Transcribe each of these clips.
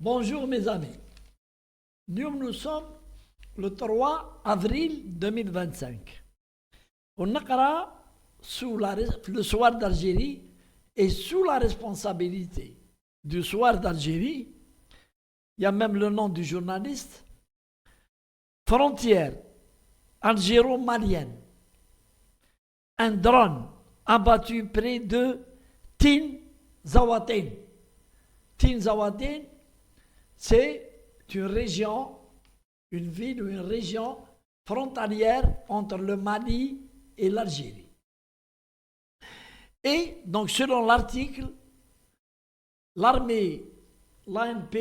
Bonjour mes amis. Nous sommes le 3 avril 2025. On a le soir d'Algérie et sous la responsabilité du soir d'Algérie, il y a même le nom du journaliste, frontière algéro-malienne. Un drone abattu près de Tin Zawatin. Tin Zawatin, c'est une région, une ville ou une région frontalière entre le Mali et l'Algérie. Et donc, selon l'article, l'armée, l'ANP,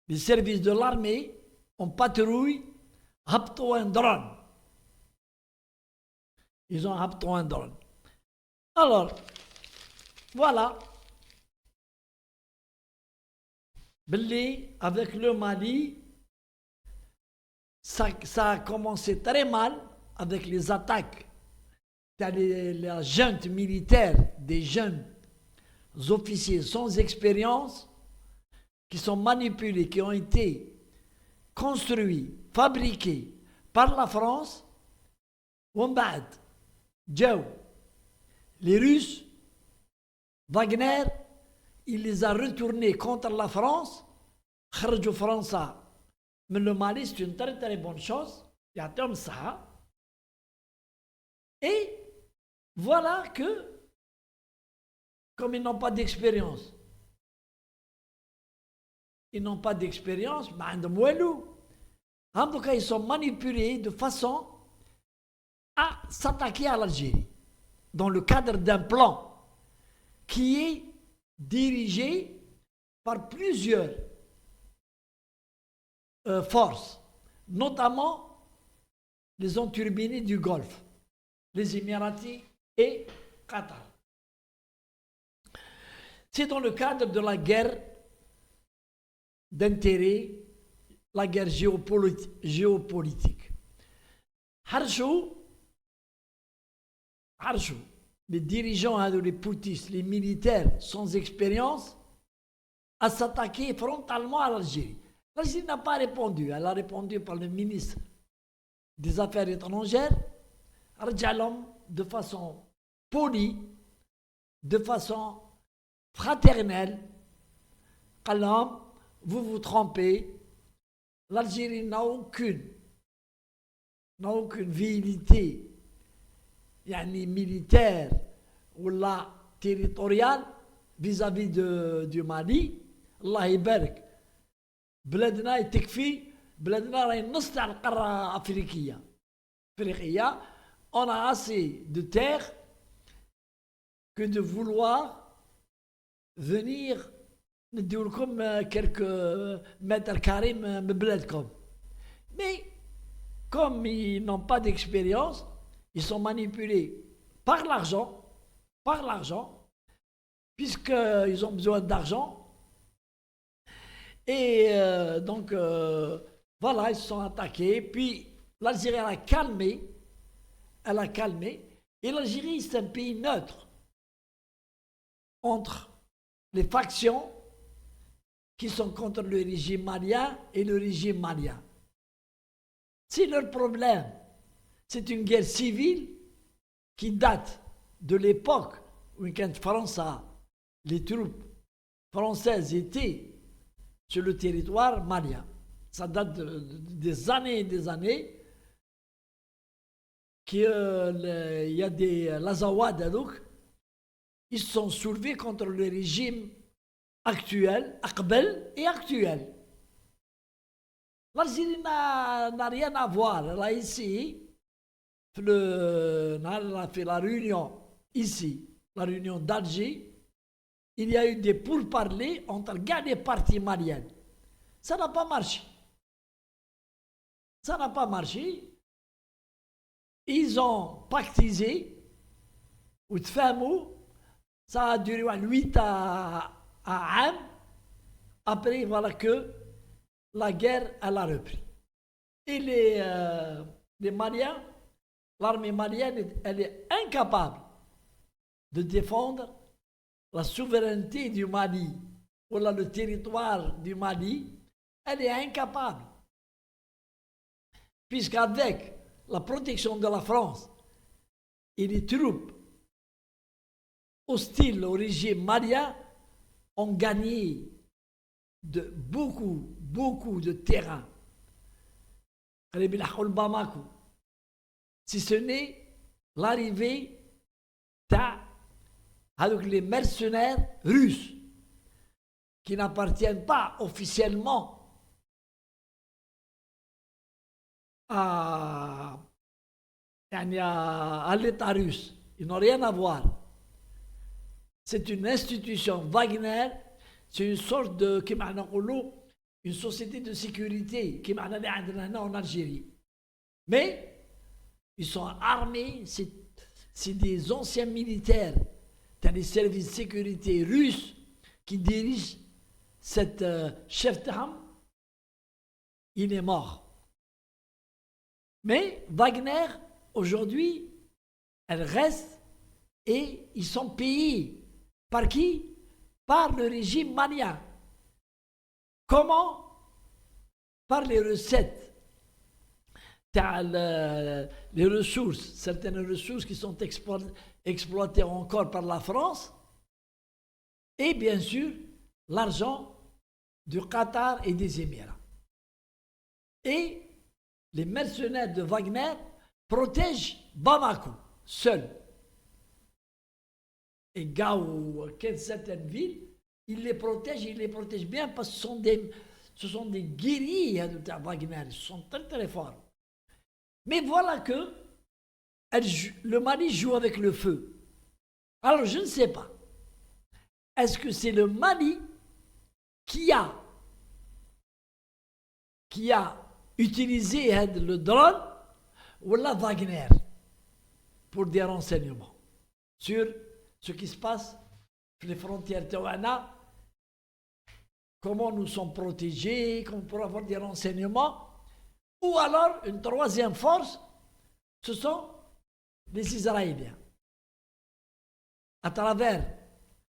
les services de l'armée, ont patrouille, rapto un drone. Ils ont rapto un drone. Alors, voilà. Belé, avec le Mali, ça a commencé très mal avec les attaques. La junte militaire des jeunes officiers sans expérience qui sont manipulés, qui ont été construits, fabriqués par la France. Les Russes, Wagner, il les a retournés contre la France. Kharjou France, mais le Mali, c'est une très très bonne chose. Il y a comme ça. Et voilà que, comme ils n'ont pas d'expérience, ils sont manipulés de façon à s'attaquer à l'Algérie, dans le cadre d'un plan qui est dirigé par plusieurs forces, notamment les enturbinés du Golfe, les Émiratis et Qatar. C'est dans le cadre de la guerre d'intérêt, la guerre géopolitique. Harchou, les dirigeants, les poutistes, les militaires sans expérience, à s'attaquer frontalement à l'Algérie. L'Algérie n'a pas répondu. Elle a répondu par le ministre des Affaires étrangères, Rjalom, de façon polie, de façon fraternelle. Kalam, vous vous trompez. L'Algérie n'a aucune velléité militaire ou la territoriale vis-à-vis du Mali. Allah يبارك. بلادنا يتكفي. بلادنا راهي نص تاع القاره افريقيه. On a assez de terre que de vouloir venir نديو لكم quelques mètres carrés من بلادكم. Mais comme ils n'ont pas d'expérience, ils sont manipulés par l'argent, puisqu'ils ont besoin d'argent. Et donc, voilà, ils se sont attaqués. Puis, l'Algérie, elle a calmé. Et l'Algérie, c'est un pays neutre entre les factions qui sont contre le régime malien et le régime malien. C'est leur problème. C'est une guerre civile qui date de l'époque où les troupes françaises étaient sur le territoire malien. Ça date des années et des années. Il y a des Lazawad, ils se sont soulevés contre le régime actuel, Akbel et actuel. L'Algérie n'a rien à voir. Là, ici, on a fait la réunion ici, la réunion d'Alger. Il y a eu des pourparlers entre les partis maliennes. Ça n'a pas marché. Ils ont pactisé, ou tfamou, ça a duré 8 à Am. Après, voilà que la guerre, elle a repris. Et les Maliens, l'armée malienne, elle est incapable de défendre la souveraineté du Mali ou là, le territoire du Mali, elle est incapable. Puisqu'avec la protection de la France et les troupes hostiles au régime malien ont gagné beaucoup de terrain. Bamako. Si ce n'est l'arrivée avec les mercenaires russes qui n'appartiennent pas officiellement à l'État russe. Ils n'ont rien à voir. C'est une institution. Wagner, c'est une sorte de, une société de sécurité qui en Algérie. Mais ils sont armés, c'est des anciens militaires dans les services de sécurité russes qui dirigent cette chef d'armes. Il est mort. Mais Wagner, aujourd'hui, elle reste et ils sont payés. Par qui? Par le régime malien. Comment? Par les recettes. Les ressources, certaines ressources qui sont exploitées encore par la France. Et bien sûr, l'argent du Qatar et des Émirats. Et les mercenaires de Wagner protègent Bamako, seul. Et Gao, certaines villes, ils les protègent bien parce que ce sont des guerriers de Wagner, ils sont très très forts. Mais voilà que le Mali joue avec le feu. Alors je ne sais pas. Est-ce que c'est le Mali qui a utilisé le drone ou la Wagner pour des renseignements sur ce qui se passe sur les frontières Tawana, comment nous sommes protégés, comment pour avoir des renseignements, ou alors une troisième force, ce sont les Israéliens. À travers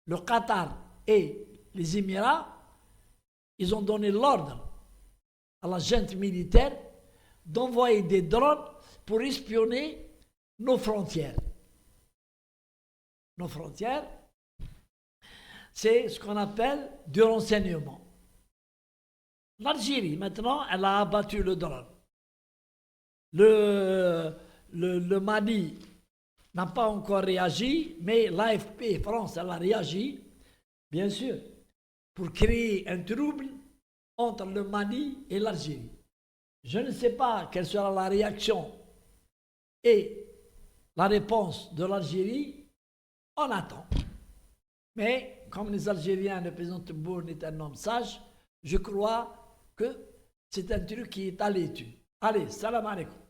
le Qatar et les Émirats, ils ont donné l'ordre à la junte militaire d'envoyer des drones pour espionner nos frontières. Nos frontières, c'est ce qu'on appelle du renseignement. L'Algérie, maintenant, elle a abattu le drone. Le Mali n'a pas encore réagi, mais l'AFP France, elle a réagi, bien sûr, pour créer un trouble entre le Mali et l'Algérie. Je ne sais pas quelle sera la réaction et la réponse de l'Algérie. On attend. Mais comme les Algériens, le président Tebboune est un homme sage, je crois que c'est un truc qui est à l'étude. Allez, salam alaikum.